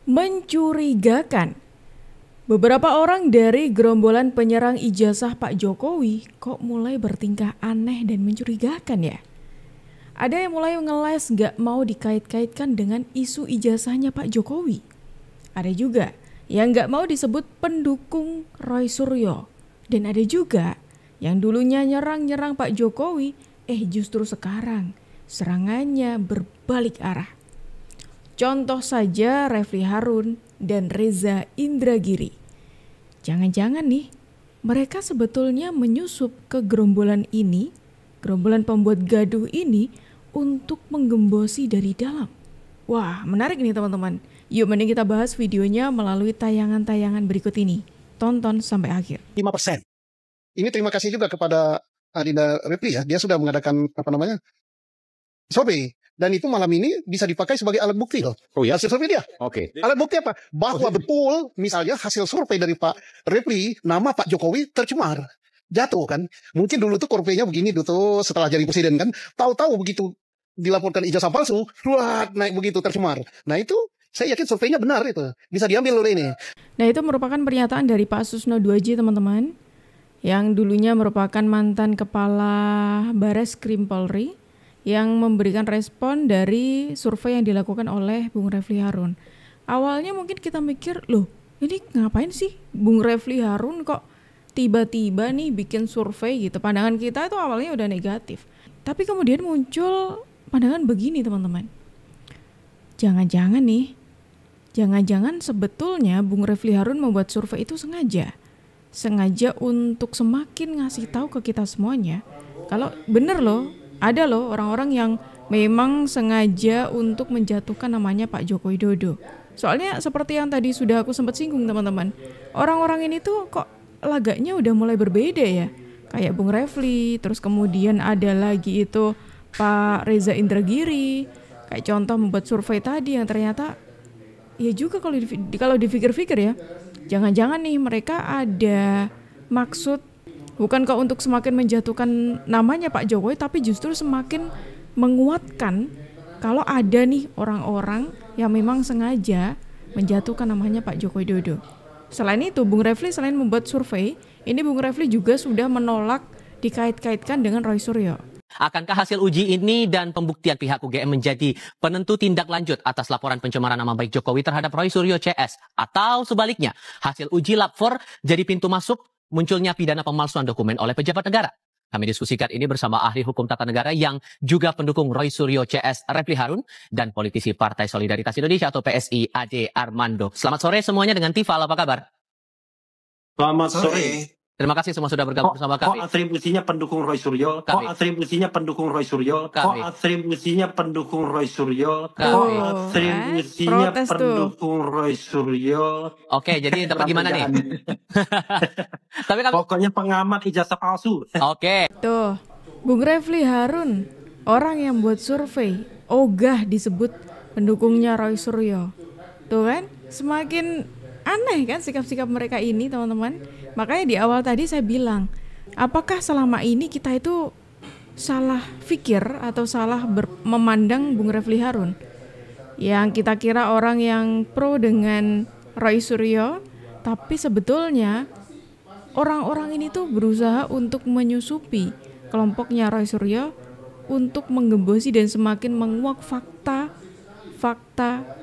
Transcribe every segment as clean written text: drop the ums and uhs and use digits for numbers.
Mencurigakan. Beberapa orang dari gerombolan penyerang ijazah Pak Jokowi kok mulai bertingkah aneh dan mencurigakan ya. Ada yang mulai ngeles gak mau dikait-kaitkan dengan isu ijazahnya Pak Jokowi. Ada juga yang gak mau disebut pendukung Roy Suryo. Dan ada juga yang dulunya nyerang-nyerang Pak Jokowi, justru sekarang serangannya berbalik arah. Contoh saja Refly Harun dan Reza Indragiri. Jangan-jangan nih, mereka sebetulnya menyusup ke gerombolan ini, gerombolan pembuat gaduh ini untuk menggembosi dari dalam. Wah, menarik nih teman-teman. Yuk mending kita bahas videonya melalui tayangan-tayangan berikut ini. Tonton sampai akhir. 5%. Ini terima kasih juga kepada Adinda Refly ya. Dia sudah mengadakan survei. Dan itu malam ini bisa dipakai sebagai alat bukti loh. Oh ya? Hasil survei dia. Oke. Alat bukti apa? Bahwa betul misalnya hasil survei dari Pak Refly, nama Pak Jokowi tercemar. Jatuh kan. Mungkin dulu tuh surveinya begini tuh setelah jadi presiden kan. Tahu-tahu begitu dilaporkan ijazah palsu, naik begitu tercemar. Nah itu saya yakin surveinya benar itu. Bisa diambil oleh ini. Nah itu merupakan pernyataan dari Pak Susno 2J teman-teman. Yang dulunya merupakan mantan kepala Bareskrim Polri. Yang memberikan respon dari survei yang dilakukan oleh Bung Refly Harun. Awalnya mungkin kita mikir, loh ini ngapain sih Bung Refly Harun kok tiba-tiba nih bikin survei gitu. Pandangan kita itu awalnya udah negatif. Tapi kemudian muncul pandangan begini teman-teman. Jangan-jangan sebetulnya Bung Refly Harun membuat survei itu sengaja untuk semakin ngasih tahu ke kita semuanya. Kalau bener loh, ada loh orang-orang yang memang sengaja untuk menjatuhkan namanya Pak Joko Widodo. Soalnya seperti yang tadi sudah aku sempat singgung teman-teman. Orang-orang ini tuh kok lagaknya udah mulai berbeda ya. Kayak Bung Refly, terus kemudian ada lagi itu Pak Reza Indragiri. Kayak contoh membuat survei tadi yang ternyata ya juga kalau dipikir-pikir ya. Jangan-jangan nih mereka ada maksud bukankah untuk semakin menjatuhkan namanya Pak Jokowi, tapi justru semakin menguatkan kalau ada nih orang-orang yang memang sengaja menjatuhkan namanya Pak Joko Widodo. Selain itu, Bung Refly selain membuat survei, ini Bung Refly juga sudah menolak dikait-kaitkan dengan Roy Suryo. Akankah hasil uji ini dan pembuktian pihak UGM menjadi penentu tindak lanjut atas laporan pencemaran nama baik Jokowi terhadap Roy Suryo CS? Atau sebaliknya, hasil uji lab 4 jadi pintu masuk munculnya pidana pemalsuan dokumen oleh pejabat negara? Kami diskusikan ini bersama ahli hukum tata negara yang juga pendukung Roy Suryo CS Refly Harun dan politisi Partai Solidaritas Indonesia atau PSI Ade Armando. Selamat sore semuanya dengan Tifal, apa kabar? Selamat sore. Terima kasih semua sudah bergabung bersama kami. Kok atribusinya pendukung Roy Suryo? Kok atribusinya pendukung Roy Suryo? Kok atribusinya pendukung Roy Suryo? Kok atribusinya pendukung Roy Suryo? Oke, jadi dapat gimana nih? Tapi pokoknya pengamat ijazah palsu. Oke. Tuh, Bung Refly Harun, orang yang buat survei, ogah disebut pendukungnya Roy Suryo. Tuh kan, semakin aneh kan sikap-sikap mereka ini teman-teman. Makanya di awal tadi saya bilang, apakah selama ini kita itu salah pikir atau salah memandang Bung Refly Harun? Yang kita kira orang yang pro dengan Roy Suryo, tapi sebetulnya orang-orang ini tuh berusaha untuk menyusupi kelompoknya Roy Suryo untuk menggembosi dan semakin menguak fakta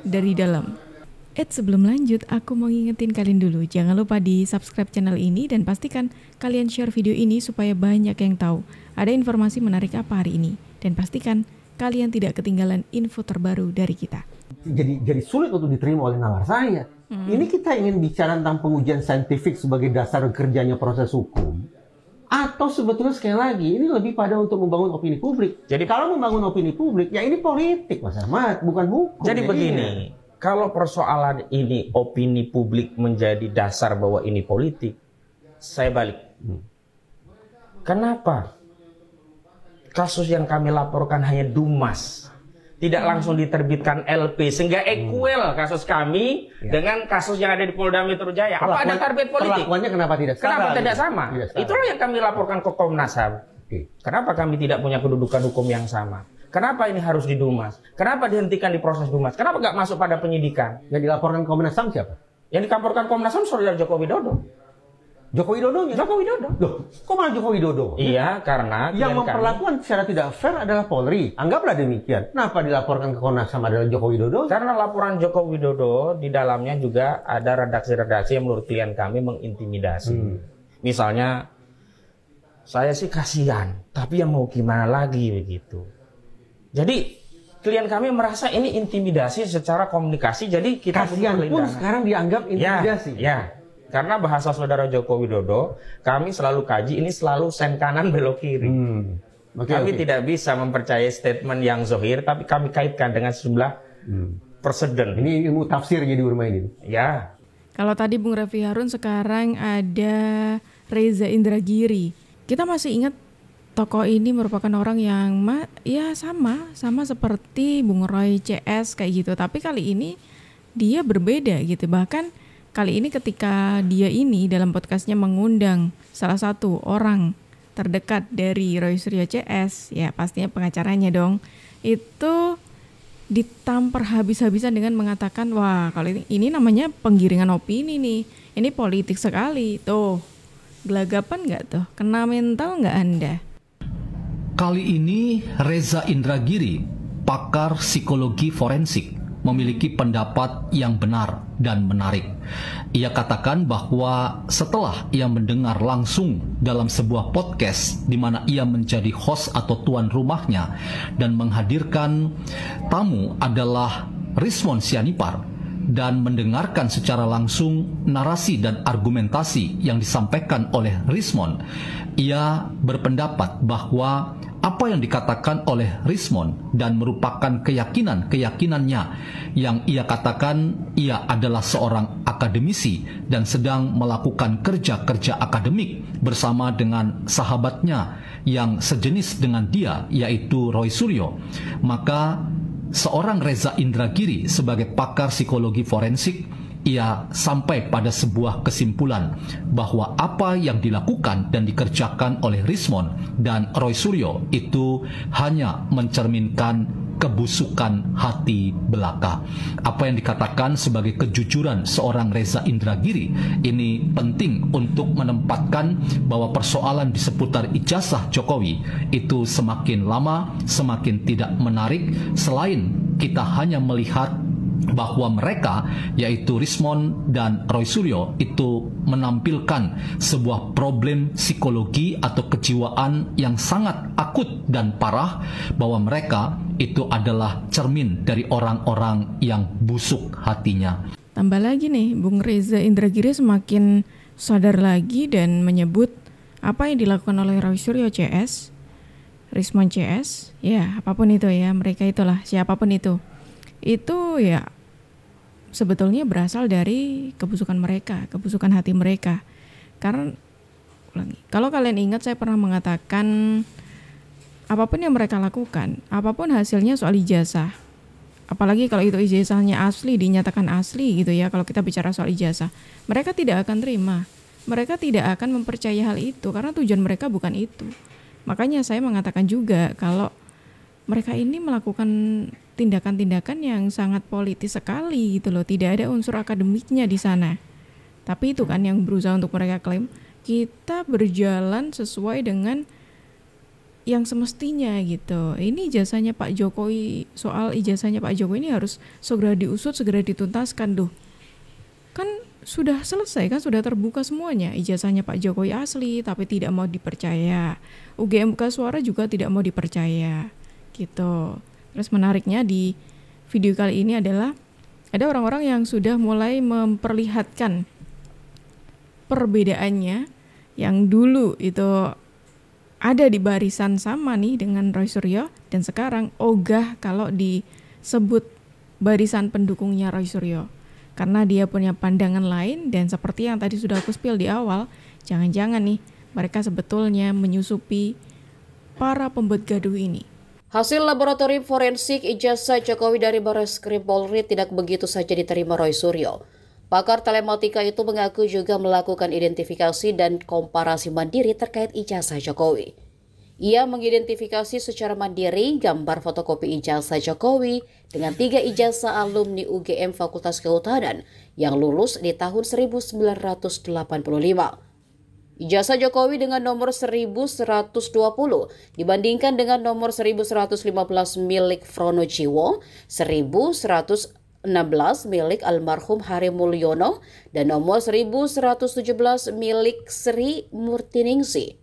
dari dalam. Sebelum lanjut, aku mau ngingetin kalian dulu, jangan lupa di subscribe channel ini dan pastikan kalian share video ini supaya banyak yang tahu ada informasi menarik apa hari ini. Dan pastikan kalian tidak ketinggalan info terbaru dari kita. Jadi sulit untuk diterima oleh nalar saya. Ini kita ingin bicara tentang pengujian saintifik sebagai dasar kerjanya proses hukum. Atau sebetulnya sekali lagi, ini lebih pada untuk membangun opini publik. Jadi kalau membangun opini publik, ya ini politik Mas Ahmad, bukan hukum. Jadi begini. Kalau persoalan ini opini publik menjadi dasar bahwa ini politik, saya balik. Kenapa kasus yang kami laporkan hanya Dumas, tidak langsung diterbitkan LP, sehingga equal kasus kami dengan kasus yang ada di Polda Metro Jaya? Apa ada target politik? Perlakuannya kenapa tidak sama? Kenapa tidak sama? Itulah yang kami laporkan ke Komnas HAM. Kenapa kami tidak punya kedudukan hukum yang sama? Kenapa ini harus di Dumas? Kenapa dihentikan di proses Dumas? Kenapa nggak masuk pada penyidikan? Yang dilaporkan Komnas HAM siapa? Yang dilaporkan Komnas HAM saudara Joko Widodo. Joko Widodonya? Joko Widodo. Loh, kok malah Joko Widodo? Iya, karena yang memperlakukan secara tidak fair adalah Polri. Anggaplah demikian. Kenapa dilaporkan ke Komnas HAM adalah Joko Widodo? Karena laporan Joko Widodo di dalamnya juga ada redaksi-redaksi yang menurut klien kami mengintimidasi. Misalnya, saya sih kasihan, tapi yang mau gimana lagi begitu. Jadi klien kami merasa ini intimidasi secara komunikasi. Jadi kita kasihan pun sekarang dianggap intimidasi. Ya. Karena bahasa saudara Joko Widodo, kami selalu kaji, ini selalu sen kanan belok kiri. Kami tidak bisa mempercayai statement yang zohir, tapi kami kaitkan dengan sejumlah presiden. Ini ilmu tafsir jadi bermain ini. Ya. Kalau tadi Bung Refli Harun, sekarang ada Reza Indragiri. Kita masih ingat tokoh ini merupakan orang yang sama seperti Bung Roy CS kayak gitu. Tapi kali ini dia berbeda gitu. Bahkan kali ini ketika dia ini dalam podcastnya mengundang salah satu orang terdekat dari Roy Suryo CS, ya pastinya pengacaranya dong, itu ditampar habis-habisan dengan mengatakan, wah kalau ini namanya penggiringan opini nih, ini politik sekali, tuh gelagapan nggak tuh, kena mental nggak Anda? Kali ini Reza Indragiri, pakar psikologi forensik, memiliki pendapat yang benar dan menarik. Ia katakan bahwa setelah ia mendengar langsung dalam sebuah podcast di mana ia menjadi host atau tuan rumahnya dan menghadirkan tamu adalah Rizwan Sianipar dan mendengarkan secara langsung narasi dan argumentasi yang disampaikan oleh Rizwan, ia berpendapat bahwa apa yang dikatakan oleh Rizwan dan merupakan keyakinannya yang ia katakan ia adalah seorang akademisi dan sedang melakukan kerja-kerja akademik bersama dengan sahabatnya yang sejenis dengan dia, yaitu Roy Suryo. Maka seorang Reza Indragiri sebagai pakar psikologi forensik, ia sampai pada sebuah kesimpulan bahwa apa yang dilakukan dan dikerjakan oleh Rizwan dan Roy Suryo itu hanya mencerminkan kebusukan hati belaka. Apa yang dikatakan sebagai kejujuran seorang Reza Indragiri ini penting untuk menempatkan bahwa persoalan di seputar ijazah Jokowi itu semakin lama semakin tidak menarik, selain kita hanya melihat bahwa mereka, yaitu Rizwan dan Roy Suryo, itu menampilkan sebuah problem psikologi atau kejiwaan yang sangat akut dan parah, bahwa mereka itu adalah cermin dari orang-orang yang busuk hatinya. Tambah lagi nih, Bung Reza Indragiri semakin sadar lagi dan menyebut apa yang dilakukan oleh Roy Suryo CS, Rizwan CS, ya apapun itu ya, mereka itulah siapapun itu ya sebetulnya berasal dari kebusukan mereka, kebusukan hati mereka. Karena kalau kalian ingat, saya pernah mengatakan apapun yang mereka lakukan, apapun hasilnya soal ijazah, apalagi kalau itu ijazahnya asli, dinyatakan asli gitu ya, kalau kita bicara soal ijazah, mereka tidak akan terima, mereka tidak akan mempercayai hal itu karena tujuan mereka bukan itu. Makanya saya mengatakan juga kalau mereka ini melakukan tindakan-tindakan yang sangat politis sekali gitu loh, tidak ada unsur akademiknya di sana. Tapi itu kan yang berusaha untuk mereka klaim, kita berjalan sesuai dengan yang semestinya gitu. Ini ijazahnya Pak Jokowi, soal ijazahnya Pak Jokowi ini harus segera diusut, segera dituntaskan. Duh, kan sudah selesai kan, sudah terbuka semuanya. Ijazahnya Pak Jokowi asli tapi tidak mau dipercaya. UGM Buka Suara juga tidak mau dipercaya gitu. Terus menariknya di video kali ini adalah ada orang-orang yang sudah mulai memperlihatkan perbedaannya yang dulu itu ada di barisan sama nih dengan Roy Suryo dan sekarang ogah kalau disebut barisan pendukungnya Roy Suryo karena dia punya pandangan lain. Dan seperti yang tadi sudah aku spill di awal, jangan-jangan nih mereka sebetulnya menyusupi para pembuat gaduh ini. Hasil laboratorium forensik ijazah Jokowi dari Barreskrim Polri tidak begitu saja diterima Roy Suryo. Pakar telematika itu mengaku juga melakukan identifikasi dan komparasi mandiri terkait ijazah Jokowi. Ia mengidentifikasi secara mandiri gambar fotokopi ijazah Jokowi dengan 3 ijazah alumni UGM Fakultas Kehutanan yang lulus di tahun 1985. Ijazah Jokowi dengan nomor 1120 dibandingkan dengan nomor 1115 milik Fronojiwo, 1116 milik almarhum Hari Mulyono, dan nomor 1117 milik Sri Murtiningsih.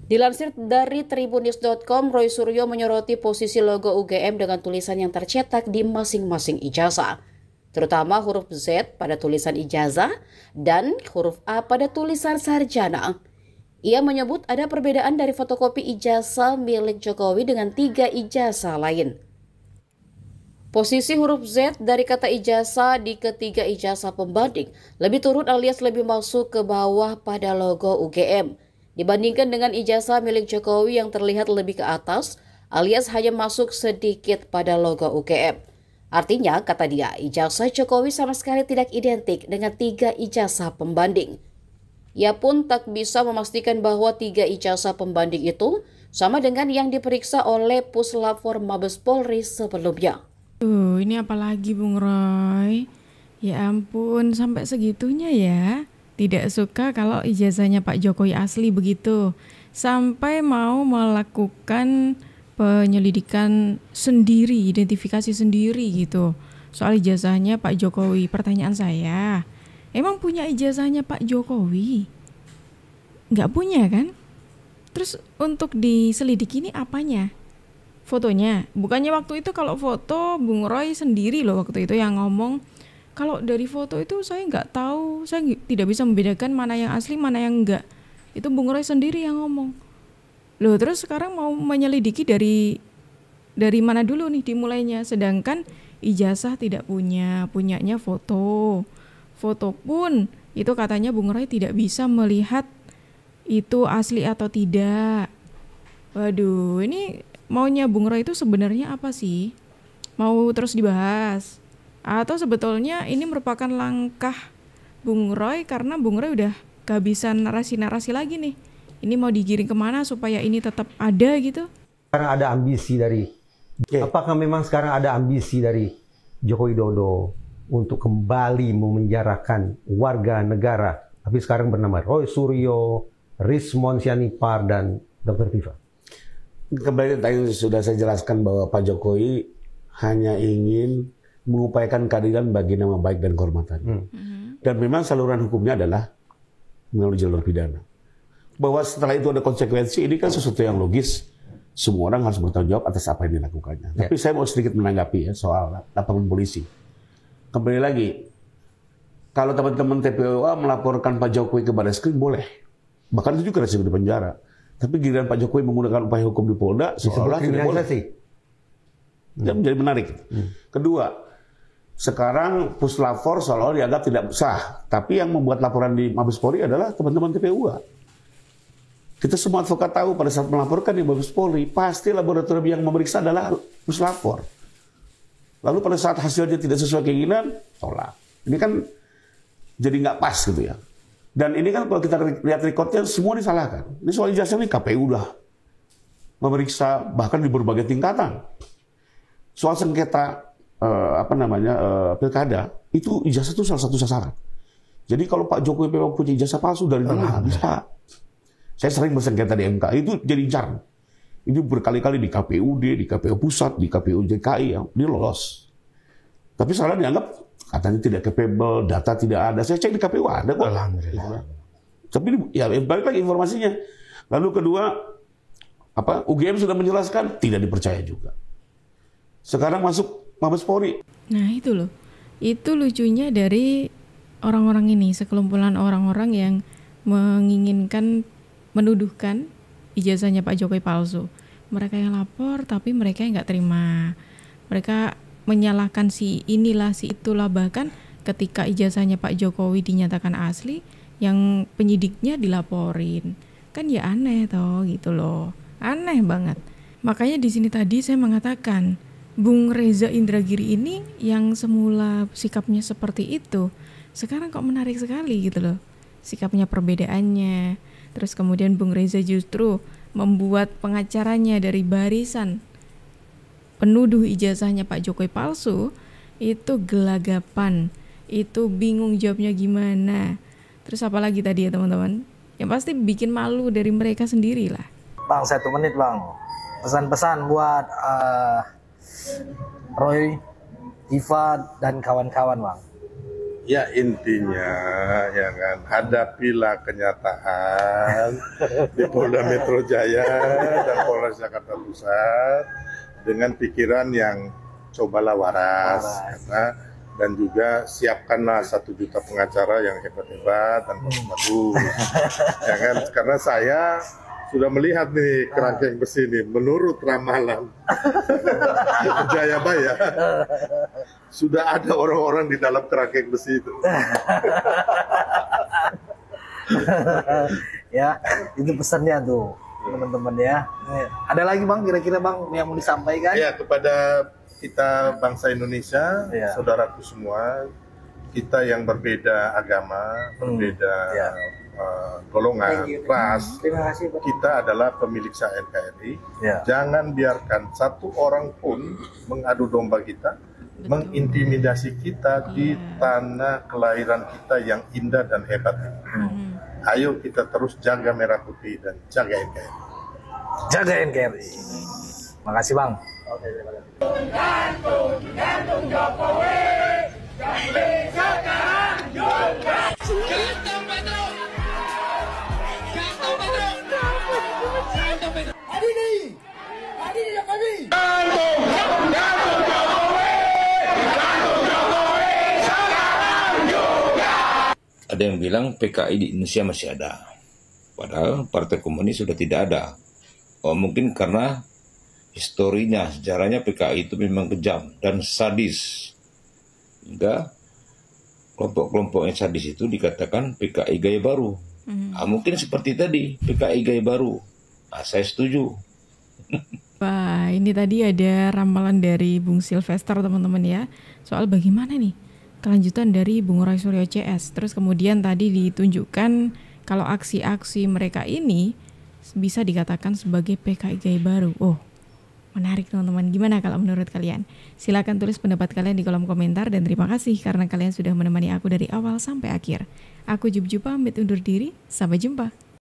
Dilansir dari Tribunnews.com, Roy Suryo menyoroti posisi logo UGM dengan tulisan yang tercetak di masing-masing ijazah, terutama huruf Z pada tulisan ijazah dan huruf A pada tulisan sarjana. Ia menyebut ada perbedaan dari fotokopi ijazah milik Jokowi dengan 3 ijazah lain. Posisi huruf Z dari kata ijazah di ketiga ijazah pembanding lebih turun alias lebih masuk ke bawah pada logo UGM, dibandingkan dengan ijazah milik Jokowi yang terlihat lebih ke atas alias hanya masuk sedikit pada logo UGM. Artinya, kata dia, ijazah Jokowi sama sekali tidak identik dengan 3 ijazah pembanding. Ia pun tak bisa memastikan bahwa 3 ijazah pembanding itu sama dengan yang diperiksa oleh Puslapfor Mabes Polri sebelumnya. Ini apalagi Bung Roy? Ya ampun, sampai segitunya ya. Tidak suka kalau ijazahnya Pak Jokowi asli begitu. Sampai mau melakukan penyelidikan sendiri, identifikasi sendiri gitu soal ijazahnya Pak Jokowi. Pertanyaan saya, emang punya ijazahnya Pak Jokowi? Nggak punya kan? Terus untuk diselidiki ini apanya? Fotonya? Bukannya waktu itu kalau foto Bung Roy sendiri loh waktu itu yang ngomong, kalau dari foto itu saya nggak tahu, saya tidak bisa membedakan mana yang asli mana yang enggak. Itu Bung Roy sendiri yang ngomong. Loh, terus sekarang mau menyelidiki dari mana dulu nih dimulainya? Sedangkan ijazah tidak punyanya foto. Foto pun itu katanya Bung Roy tidak bisa melihat itu asli atau tidak. Waduh, ini maunya Bung Roy itu sebenarnya apa sih? Mau terus dibahas? Atau sebetulnya ini merupakan langkah Bung Roy karena Bung Roy udah kehabisan narasi-narasi lagi nih. Ini mau digiring kemana supaya ini tetap ada gitu? Sekarang ada ambisi dari, apakah memang sekarang ada ambisi dari Joko Widodo untuk kembali memenjarakan warga negara, tapi sekarang bernama Roy Suryo, Rismon Sianipar, dan Dr. Tifa? Kembali tadi sudah saya jelaskan bahwa Pak Jokowi hanya ingin mengupayakan keadilan bagi nama baik dan kehormatan. Dan memang saluran hukumnya adalah melalui jalur pidana. Bahwa setelah itu ada konsekuensi, ini kan sesuatu yang logis. Semua orang harus bertanggung jawab atas apa yang dilakukannya. Tapi saya mau sedikit menanggapi ya soal laporan polisi. Kembali lagi, kalau teman-teman TPUA melaporkan Pak Jokowi ke Barreskrim boleh. Bahkan itu juga resiko di penjara. Tapi giliran Pak Jokowi menggunakan upaya hukum di Polda, seolah tidak boleh. Itu menjadi menarik. Kedua, sekarang Puslapfor seolah dianggap tidak sah. Tapi yang membuat laporan di Mabes Polri adalah teman-teman TPUA. Kita semua advokat tahu pada saat melaporkan di Mabes Polri, pasti laboratorium yang memeriksa adalah Puslapfor. Lalu pada saat hasilnya tidak sesuai keinginan, tolak. Ini kan jadi nggak pas gitu ya. Dan ini kan kalau kita lihat rekodnya semua disalahkan. Ini soal ijazah ini KPU udah memeriksa bahkan di berbagai tingkatan. Soal sengketa pilkada, itu ijazah itu salah satu sasaran. Jadi kalau Pak Jokowi memang punya ijazah palsu dari dulu bisa. Saya sering bersengketa di MK, itu jadi incar. Ini berkali-kali di KPUD, di KPU Pusat, di KPU DKI, yang dia lolos. Tapi sekarang dianggap katanya tidak capable, data tidak ada. Saya cek di KPU ada kok. Alhamdulillah. Tapi ya balik lagi informasinya. Lalu kedua, UGM sudah menjelaskan, tidak dipercaya juga. Sekarang masuk Mabes Polri. Nah itu loh, itu lucunya dari orang-orang ini, sekelumpulan orang-orang yang menginginkan menuduhkan ijazahnya Pak Jokowi palsu. Mereka yang lapor tapi mereka yang nggak terima. Mereka menyalahkan si inilah si itulah, bahkan ketika ijazahnya Pak Jokowi dinyatakan asli, yang penyidiknya dilaporin. Kan ya aneh toh gitu loh. Aneh banget. Makanya di sini tadi saya mengatakan Bung Reza Indragiri ini yang semula sikapnya seperti itu, sekarang kok menarik sekali gitu loh. Sikapnya, perbedaannya. Terus kemudian Bung Reza justru membuat pengacaranya dari barisan penuduh ijazahnya Pak Jokowi palsu, itu gelagapan, itu bingung jawabnya gimana. Terus apalagi tadi ya teman-teman, yang pasti bikin malu dari mereka sendiri lah. Bang, 1 menit bang, pesan-pesan buat Roy, Iva dan kawan-kawan bang. Ya intinya ya kan, hadapilah kenyataan di Polda Metro Jaya dan Polres Jakarta Pusat dengan pikiran yang cobalah waras. Dan juga siapkanlah 1 juta pengacara yang hebat-hebat dan bagus. Ya kan, karena saya sudah melihat nih kerangkeng besi ini, menurut ramalan Jayabaya sudah ada orang-orang di dalam kerangkeng besi itu. Ya, itu pesannya tuh teman-teman ya. Ada lagi bang, kira-kira bang yang mau disampaikan? Ya, kepada kita bangsa Indonesia, saudaraku semua, kita yang berbeda agama, berbeda golongan, ras, kita adalah pemilik sah NKRI. Jangan biarkan satu orang pun mengadu domba kita, mengintimidasi kita di tanah kelahiran kita yang indah dan hebat. Ayo kita terus jaga merah putih dan jaga NKRI. Jaga NKRI. Makasih bang. Gantung Jokowi, ganti sekarang juga. Gantung Petro. Adini Jokowi. Gantung Jokowi, gantung Jokowi sekarang juga. Ada yang bilang PKI di Indonesia masih ada, padahal Partai Komunis sudah tidak ada. Oh, mungkin karena historinya, sejarahnya PKI itu memang kejam dan sadis. Hingga kelompok-kelompok yang sadis itu dikatakan PKI gaya baru. Mungkin seperti tadi, PKI gaya baru. Saya setuju. Wah, ini tadi ada ramalan dari Bung Sylvester teman-teman ya. Soal bagaimana nih kelanjutan dari Bung Roy Suryo CS. Terus kemudian tadi ditunjukkan kalau aksi-aksi mereka ini bisa dikatakan sebagai PKI gaya baru. Oh, menarik teman-teman. Gimana kalau menurut kalian? Silakan tulis pendapat kalian di kolom komentar dan terima kasih karena kalian sudah menemani aku dari awal sampai akhir. Aku Jub pamit undur diri. Sampai jumpa.